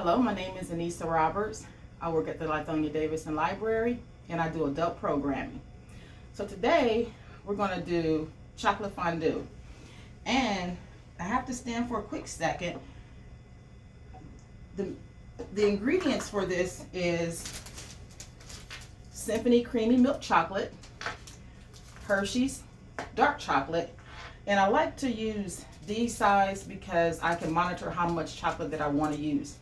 Hello, my name is Annissa Roberts. I work at the Lithonia-Davidson Library and I do adult programming. So today we're going to do chocolate fondue. And I have to stand for a quick second. The ingredients for this is Symphony Creamy Milk Chocolate, Hershey's Dark Chocolate, and I like to use these size because I can monitor how much chocolate that I want to use.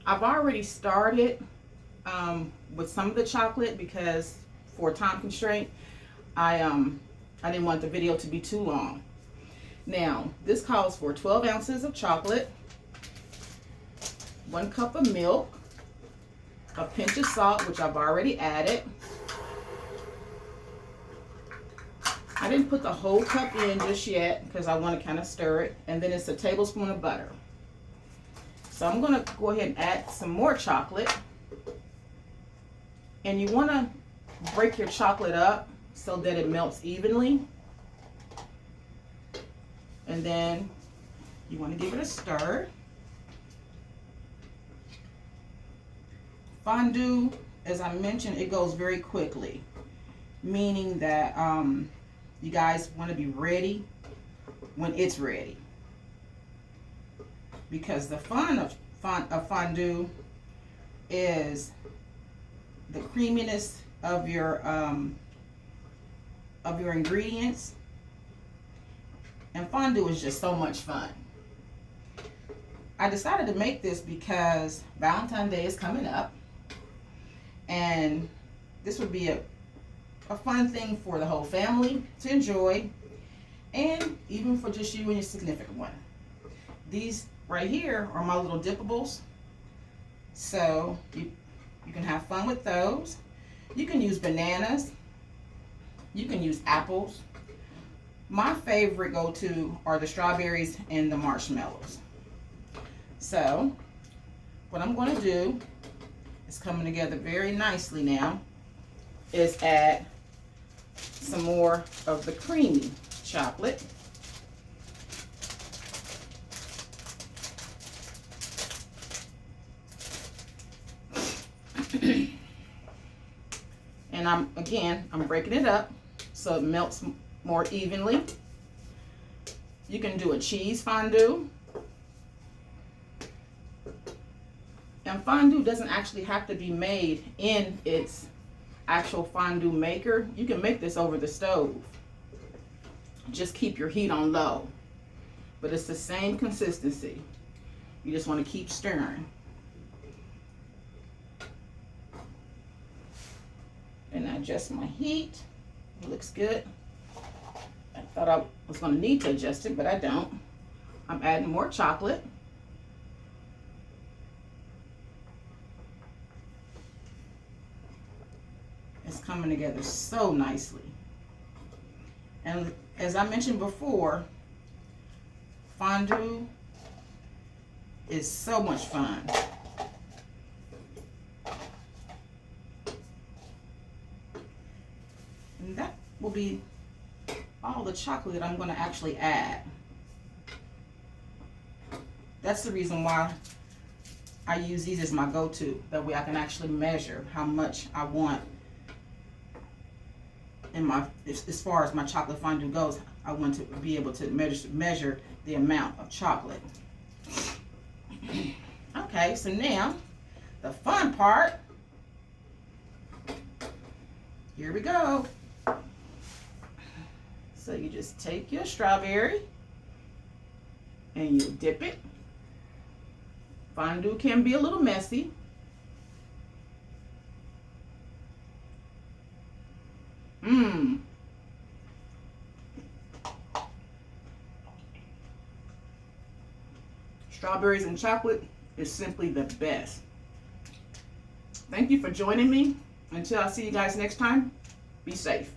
I've already started with some of the chocolate because for time constraint, I didn't want the video to be too long. Now, this calls for 12 ounces of chocolate, 1 cup of milk, a pinch of salt, which I've already added. I didn't put the whole cup in just yet because I want to kind of stir it. And then it's a tablespoon of butter. So I'm going to go ahead and add some more chocolate. And you want to break your chocolate up so that it melts evenly. And then you want to give it a stir. Fondue, as I mentioned, it goes very quickly, meaning that you guys want to be ready when it's ready. Because the fun of fondue is the creaminess of your ingredients, and fondue is just so much fun. I decided to make this because Valentine's Day is coming up, and this would be a fun thing for the whole family to enjoy, and even for just you and your significant one. These right here are my little dippables, so you can have fun with those. You can use bananas, you can use apples. My favorite go-to are the strawberries and the marshmallows. So what I'm going to do is, coming together very nicely now, is add some more of the creamy chocolate. And I'm breaking it up so it melts more evenly. You can do a cheese fondue. And fondue doesn't actually have to be made in its actual fondue maker. You can make this over the stove. Just keep your heat on low. But it's the same consistency. You just want to keep stirring. And I adjust my heat. It looks good. I thought I was going to need to adjust it, but I don't. I'm adding more chocolate. It's coming together so nicely. And as I mentioned before, fondue is so much fun. And that will be all the chocolate that I'm going to actually add. That's the reason why I use these as my go-to. That way I can actually measure how much I want in my, as far as my chocolate fondue goes. I want to be able to measure the amount of chocolate. Okay, so now the fun part. Here we go. So you just take your strawberry and you dip it. Fondue can be a little messy. Strawberries and chocolate is simply the best. Thank you for joining me. Until I see you guys next time, be safe.